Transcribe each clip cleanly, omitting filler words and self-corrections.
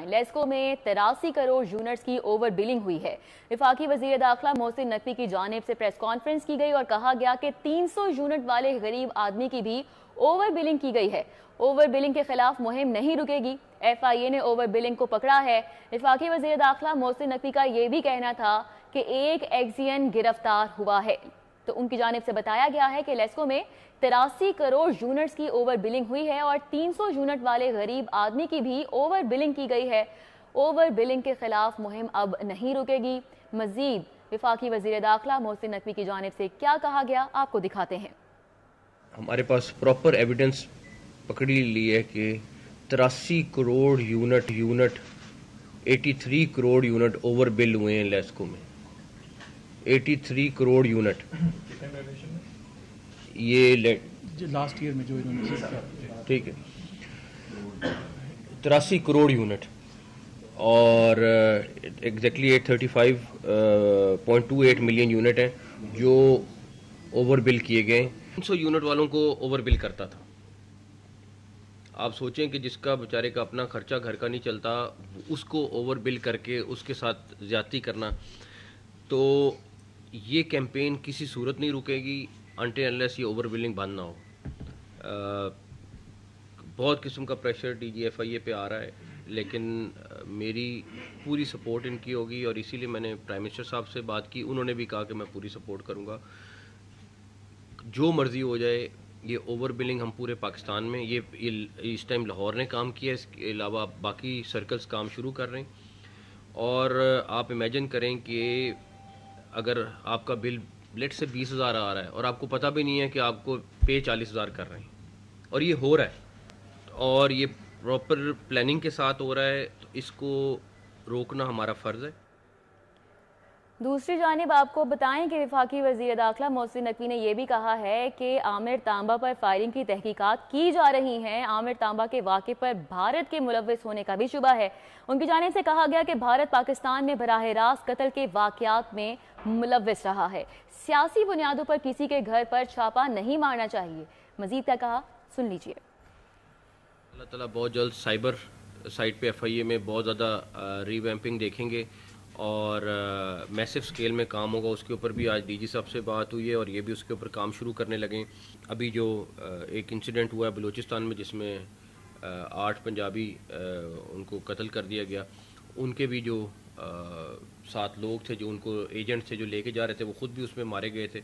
لیسکو میں 83 کروڑ یونٹس کی over billing ہوئی ہے۔ وفاقی وزیر داخلہ محسن نقوی کی جانب سے پریس کانفرنس کی گئی اور کہا گیا کہ 300 یونٹ والے غریب آدمی کی بھی اوور بلنگ کی گئی ہے۔ اوور بلنگ کے خلاف مہم نہیں رکے گی۔ ایف آئی اے نے اوور بلنگ کو پکڑا ہے۔ وفاقی وزیر داخلہ محسن نقوی کا یہ بھی کہنا تھا کہ ایک ایکسین گرفتار ہوا ہے۔ تو ان کی جانب سے بتایا گیا ہے کہ لیسکو میں 83 کروڑ یونٹس کی اوور بلنگ ہوئی ہے اور 300 یونٹ والے غریب آدمی کی بھی اوور بلنگ کی گئی ہے۔ اوور بلنگ کے خلاف مہم اب نہیں رکے گی۔ مزید وفاقی وزیر داخلہ محسن نقوی کی جانب سے کیا کہا گیا آپ کو دکھاتے ہیں۔ ہمارے پاس پراپر ایویڈنس پکڑی لی ہے کہ 83 crore unit 83 crore unit over bill ہوئے ہیں لیسکو میں۔ 83 کروڑ یونٹ یہ لاسٹ ایئر میں جو انہوں نے ٹھیک ہے 83 کروڑ یونٹ اور ایگزیکٹلی 35.28 ملین یونٹ ہیں جو اوور بل کیے گئے۔ 300 یونٹ والوں کو اوور بل کرتا تھا۔ آپ سوچیں کہ جس کا بیچارے کا اپنا خرچہ گھر کا نہیں چلتا، اس کو اوور بل کر کے اس کے ساتھ زیادتی کرنا، تو یہ کیمپین کسی صورت نہیں رکے گی انٹل انلیس یہ اوور بلنگ بند نہ ہو۔ بہت قسم کا پریشر ڈی جی ایف آئی اے پہ آ رہا ہے، لیکن میری پوری سپورٹ ان کی ہوگی اور اسی لیے میں نے پرائم منسٹر صاحب سے بات کی، انہوں نے بھی کہا کہ میں پوری سپورٹ کروں گا، جو مرضی ہو جائے۔ یہ اوور بلنگ ہم پورے پاکستان میں، یہ اس ٹائم لاہور نے کام کیا، اس کے علاوہ باقی سرکلز کام شروع کر رہے ہیں۔ اور آپ امیجن کریں کہ اگر آپ کا بل لیٹ سے 20,000 آ رہا ہے اور آپ کو پتہ بھی نہیں ہے کہ آپ کو پے 40,000 کر رہے ہیں، اور یہ ہو رہا ہے اور یہ پراپر پلاننگ کے ساتھ ہو رہا ہے، تو اس کو روکنا ہمارا فرض ہے۔ دوسری جانب آپ کو بتائیں کہ وفاقی وزیر داخلہ محسن نقوی نے یہ بھی کہا ہے کہ عامر تانبا پر فائرنگ کی تحقیقات کی جا رہی ہیں۔ عامر تانبا کے واقعے پر بھارت کے ملوث ہونے کا بھی شبہ ہے۔ ان کی جانب سے کہا گیا کہ بھارت پاکستان میں براہ راست قتل کے واقعات میں ملوث رہا ہے۔ سیاسی بنیادوں پر کسی کے گھر پر چھاپا نہیں مارنا چاہیے۔ مزید کیا کہا سن لیجیے۔ اللہ تعالیٰ بہت جلد سائبر سائٹ پہ ایف آئی اے میں بہت زیادہ ری ویمپنگ دیکھیں گے اور میسو سکیل میں کام ہوگا۔ اس کے اوپر بھی آج ڈی جی صاحب سے بات ہوئی ہے اور یہ بھی اس کے اوپر کام شروع کرنے لگیں۔ ابھی جو ایک انسیڈنٹ ہوا ہے بلوچستان میں جس میں 8 پنجابی ان کو قتل کر دیا گیا، ان کے بھی جو 7 لوگ تھے جو ان کو ایجنٹ تھے جو لے کے جا رہے تھے، وہ خود بھی اس میں مارے گئے تھے۔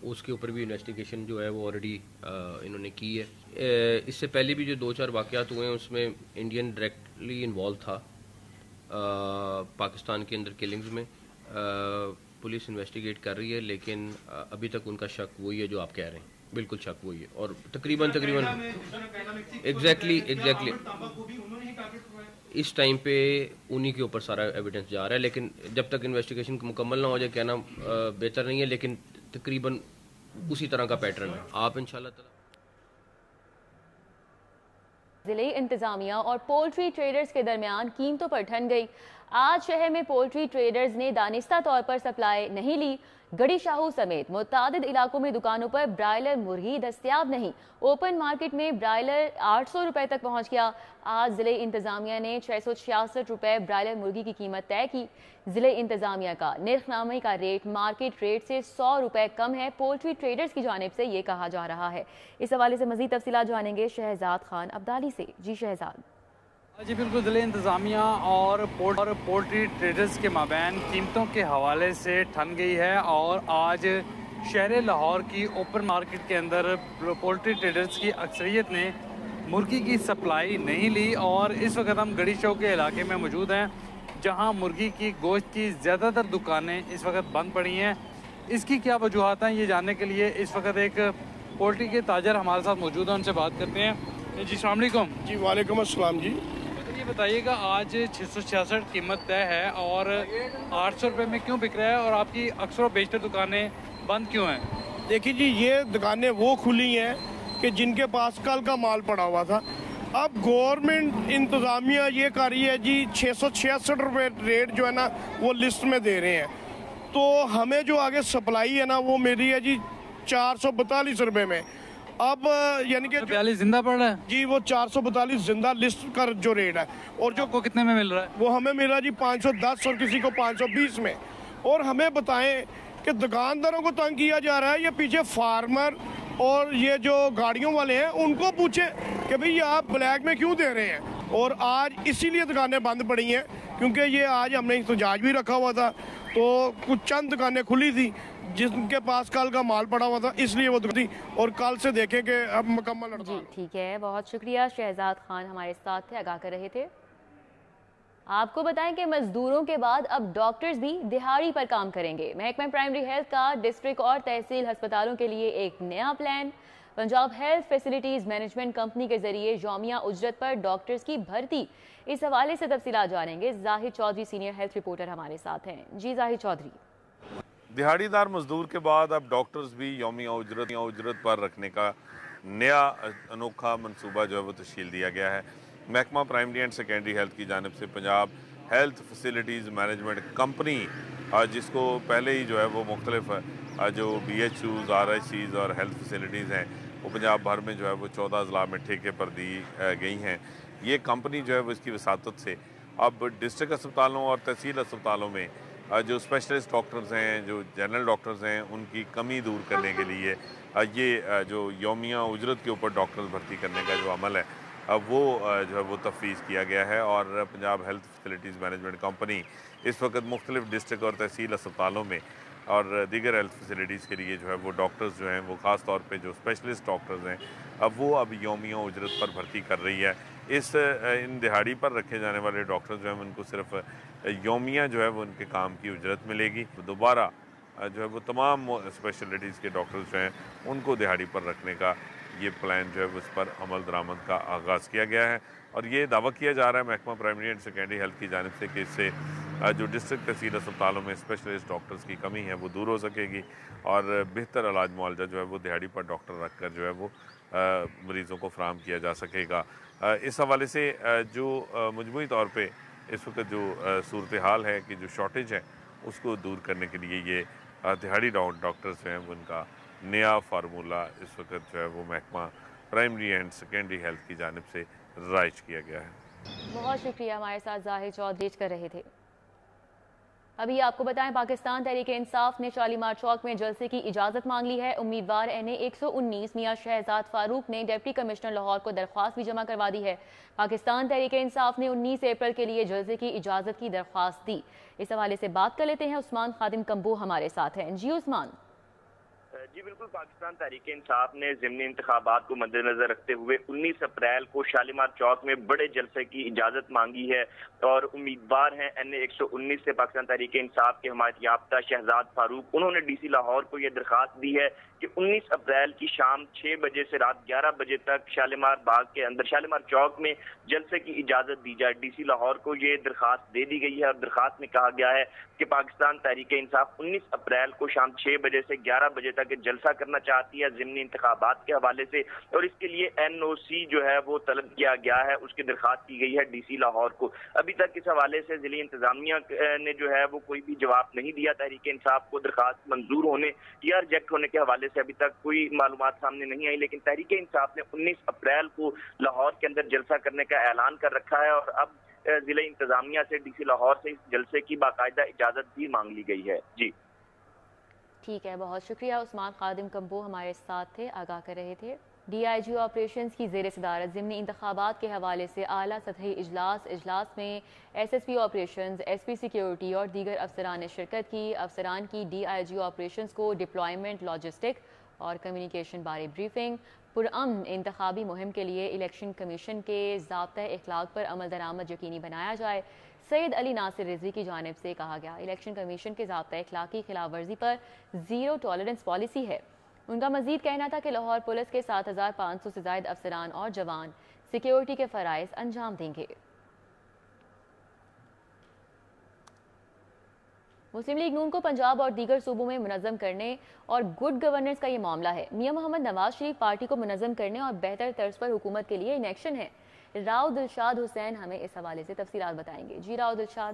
اس کے اوپر بھی انویسٹیگیشن جو ہے وہ آلریڈی انہوں نے کی ہے۔ اس سے پہلے بھی جو 2-4 واقعات ہوئے ہیں اس میں انڈین ڈائریکٹلی انوالو تھا پاکستان کے اندر کلنگز میں۔ پولیس انویسٹیگیٹ کر رہی ہے، لیکن ابھی تک ان کا شک وہی ہے جو آپ کہہ رہے ہیں، بالکل شک وہی ہے، اور تقریباً ایگزیکٹلی اس ٹائم پہ انہی کے اوپر سارا ایویڈنس جا رہا ہے، لیکن جب تک انویسٹیگیشن مکمل نہ ہو جائے کہنا بہتر نہیں ہے، لیکن تقریباً اسی طرح کا پیٹرن ہے۔ آپ انشاءاللہ تعالی ضلعی انتظامیہ اور پولٹری ٹریڈرز کے درمیان قیمتوں پر ٹھن گئی۔ آج شہر میں پولٹری ٹریڈرز نے دانستہ طور پر سپلائی نہیں لی۔ گڑی شاہو سمیت متعدد علاقوں میں دکانوں پر برائلر مرغی دستیاب نہیں۔ اوپن مارکیٹ میں برائلر 800 روپے تک پہنچ گیا۔ آج ضلع انتظامیہ نے 666 روپے برائلر مرغی کی قیمت طے کی۔ ضلع انتظامیہ کا نرخ نامے کا ریٹ مارکیٹ ریٹ سے 100 روپے کم ہے۔ پولٹری ٹریڈرز کی جانب سے یہ کہا جا رہا ہے۔ اس حوالے سے مزید تفصیلات جانیں گے شہزاد خان عبدالی سے۔ جی شہزاد۔ جی بالکل، ضلع انتظامیہ اور پولٹری ٹریڈرز کے مابین قیمتوں کے حوالے سے ٹھن گئی ہے، اور آج شہر لاہور کی اوپن مارکیٹ کے اندر پولٹری ٹریڈرز کی اکثریت نے مرغی کی سپلائی نہیں لی، اور اس وقت ہم گڑی چوک کے علاقے میں موجود ہیں جہاں مرغی کی گوشت کی زیادہ تر دکانیں اس وقت بند پڑی ہیں۔ اس کی کیا وجوہات ہیں یہ جاننے کے لیے اس وقت ایک پولٹری کے تاجر ہمارے ساتھ موجود ہیں، ان سے بات کرتے ہیں۔ جی السلام علیکم۔ جی وعلیکم السلام۔ جی یہ بتائیے گا آج 666 قیمت طے ہے اور 800 روپے میں کیوں بک رہا ہے، اور آپ کی اکثر و بیشتر دکانیں بند کیوں ہیں؟ دیکھیے جی، یہ دکانیں وہ کھلی ہیں کہ جن کے پاس کل کا مال پڑا ہوا تھا۔ اب گورنمنٹ انتظامیہ یہ کر رہی ہے جی 666 روپے ریٹ جو ہے نا وہ لسٹ میں دے رہے ہیں، تو ہمیں جو آگے سپلائی ہے نا وہ میری ہے جی 442 روپے میں۔ اب یعنی کہ 42 زندہ پڑ رہا ہے جی وہ 442 زندہ لسٹ کا جو ریٹ ہے، اور جو کو کتنے میں مل رہا ہے؟ وہ ہمیں ملا جی 510 اور کسی کو 520 میں. اور ہمیں بتائیں کہ دکانداروں کو تنگ کیا جا رہا ہے، یہ پیچھے فارمر اور یہ جو گاڑیوں والے ہیں ان کو پوچھیں کہ بھئی آپ بلیک میں کیوں دے رہے ہیں. اور آج اسی لیے دکانیں بند پڑی ہیں کیونکہ یہ آج ہم نے احتجاج بھی رکھا ہوا تھا، تو کچھ چند دکانیں کھلی تھی جن کے پاس کل کا مال پڑا ہوا تھا، اس لیے وہ تھی. اور کل سے دیکھیں کہ اب مکمل ہڑتال. جی ٹھیک ہے، بہت شکریہ. شہزاد خان ہمارے ساتھ تھے، آگاہ کر رہے تھے. آپ کو بتائیں کہ مزدوروں کے بعد اب ڈاکٹرز بھی دہاڑی پر کام کریں گے. محکمہ پرائمری ہیلتھ کا ڈسٹرکٹ اور تحصیل ہسپتالوں کے لیے ایک نیا plan. Punjab health facilities management company کے ذریعے یومیہ اجرت پر ڈاکٹرز کی بھرتی. اس حوالے سے تفصیلات جانیں گے. زاہد چودھری سینئر ہیلتھ رپورٹر ہمارے ساتھ ہیں. جی زاہد چودھری. دہاڑی دار مزدور کے بعد اب ڈاکٹرز بھی یومیہ اجرت پر رکھنے کا نیا انوکھا منصوبہ جو ہے وہ تشکیل دیا گیا ہے. محکمہ پرائمری اینڈ سیکنڈری ہیلتھ کی جانب سے Punjab health facilities management company, جس کو پہلے ہی جو ہے وہ مختلف جو B H Us, R H Cs اور ہیلتھ فیسلٹیز ہیں وہ پنجاب بھر میں جو ہے وہ 14 اضلاع میں ٹھیکے پر دی گئی ہیں. یہ کمپنی جو ہے وہ اس کی وساطت سے اب ڈسٹرکٹ اسپتالوں اور تحصیل اسپتالوں میں جو اسپیشلسٹ ڈاکٹرز ہیں، جو جنرل ڈاکٹرز ہیں، ان کی کمی دور کرنے کے لیے یہ جو یومیہ اجرت کے اوپر ڈاکٹرز بھرتی کرنے کا جو عمل ہے وہ جو ہے وہ تفویض کیا گیا ہے. اور Punjab health facilities management company اس وقت مختلف ڈسٹرکٹ اور تحصیل اسپتالوں میں اور دیگر ہیلتھ فیسلٹیز کے لیے جو ہے وہ ڈاکٹرز جو ہیں وہ خاص طور پہ جو اسپیشلسٹ ڈاکٹرز ہیں اب یومیہ اجرت پر بھرتی کر رہی ہے. ان دہاڑی پر رکھے جانے والے ڈاکٹرز جو ہیں ان کو صرف یومیہ جو ہے وہ ان کے کام کی اجرت ملے گی. دوبارہ جو ہے وہ تمام اسپیشلٹیز کے ڈاکٹرز جو ہیں ان کو دہاڑی پر رکھنے کا یہ پلان جو ہے اس پر عمل درآمد کا آغاز کیا گیا ہے. اور یہ دعویٰ کیا جا رہا ہے محکمہ پرائمری اینڈ سیکنڈری ہیلتھ کی جانب سے کہ اس سے جو ڈسٹرکٹ تحصیل اسپتالوں میں اسپیشلسٹ ڈاکٹرز کی کمی ہے وہ دور ہو سکے گی اور بہتر علاج معالجہ جو ہے وہ دہاڑی پر ڈاکٹر رکھ کر جو ہے وہ مریضوں کو فراہم کیا جا سکے گا. اس حوالے سے جو مجموعی طور پہ اس وقت جو صورتحال ہے کہ جو شارٹیج ہے اس کو دور کرنے کے لیے یہ دہاڑی ڈاکٹرز جو ہیں وہ ان کا نیا فارمولہ اس وقت جو ہے وہ محکمہ پرائمری اینڈ سیکنڈری ہیلتھ کی جانب سے رائج کیا گیا ہے. بہت شکریہ. ہمارے ساتھ زاہد چودھری کر رہے تھے. ابھی آپ کو بتائیں پاکستان تحریک انصاف نے شالیمار چوک میں جلسے کی اجازت مانگ لی ہے. امیدوار NA 119 میاں شہزاد فاروق نے ڈپٹی کمشنر لاہور کو درخواست بھی جمع کروا دی ہے. پاکستان تحریک انصاف نے 19 اپریل کے لیے جلسے کی اجازت کی درخواست دی. اس حوالے سے بات کر لیتے ہیں. عثمان خادم کمبو ہمارے ساتھ ہیں. جی عثمان. جی بالکل. پاکستان تحریک انصاف نے ضمنی انتخابات کو مد نظر رکھتے ہوئے 19 اپریل کو شالیمار چوک میں بڑے جلسے کی اجازت مانگی ہے اور امیدوار ہیں NA 119 سے پاکستان تحریک انصاف کے حمایت یافتہ شہزاد فاروق. انہوں نے DC لاہور کو یہ درخواست دی ہے کہ 19 اپریل کی شام 6 بجے سے رات 11 بجے تک شالیمار باغ کے اندر شالیمار چوک میں جلسے کی اجازت دی جائے. DC لاہور کو یہ درخواست دے دی گئی ہے اور درخواست میں کہا گیا ہے کہ پاکستان تحریک انصاف 19 اپریل کو شام 6 بجے سے 11 بجے تک جلسہ کرنا چاہتی ہے ضمنی انتخابات کے حوالے سے اور اس کے لیے NOC جو ہے وہ طلب کیا گیا ہے. اس کی درخواست کی گئی ہے DC لاہور کو. ابھی تک اس حوالے سے ضلعی انتظامیہ نے جو ہے وہ کوئی بھی جواب نہیں دیا. تحریک انصاف کو درخواست منظور ہونے یا ریجیکٹ ہونے کے حوالے سے ابھی تک کوئی معلومات سامنے نہیں آئی لیکن تحریک انصاف نے 19 اپریل کو لاہور کے اندر جلسہ کرنے کا اعلان کر رکھا ہے اور اب ضلع انتظامیہ سے DC لاہور سے اس جلسے کی باقاعدہ اجازت بھی مانگ لی گئی ہے. جی ٹھیک ہے. بہت شکریہ. عثمان خادم کمبو ہمارے ساتھ تھے, آگاہ کر رہے تھے. DIG آپریشنز کی زیر صدارت ضمنی انتخابات کے حوالے سے اعلیٰ سطحی اجلاس میں SSP آپریشنز, SP سیکیورٹی اور دیگر افسران نے شرکت کی. افسران کی DIG آپریشنز کو ڈپلائمنٹ, لاجسٹک اور کمیونیکیشن بارے بریفنگ. پرامن انتخابی مہم کے لیے الیکشن کمیشن کے ضابطۂ اخلاق پر عمل درآمد یقینی بنایا جائے. سید علی ناصر رضوی کی جانب سے کہا گیا الیکشن کمیشن کے ضابطۂ اخلاق کی خلاف ورزی پر زیرو ٹالرنس پالیسی ہے. ان کا مزید کہنا تھا کہ لاہور پولیس کے 7500 سے زائد افسران اور جوان سیکیورٹی کے فرائض انجام دیں گے. مسلم لیگ نون کو پنجاب اور دیگر صوبوں میں منظم کرنے اور گڈ گورننس کا یہ معاملہ ہے. میاں محمد نواز شریف پارٹی کو منظم کرنے اور بہتر طرز پر حکومت کے لیے ان ایکشن ہے. راؤ دلشاد حسین ہمیں اس حوالے سے تفصیلات بتائیں گے. جی راؤ دلشاد.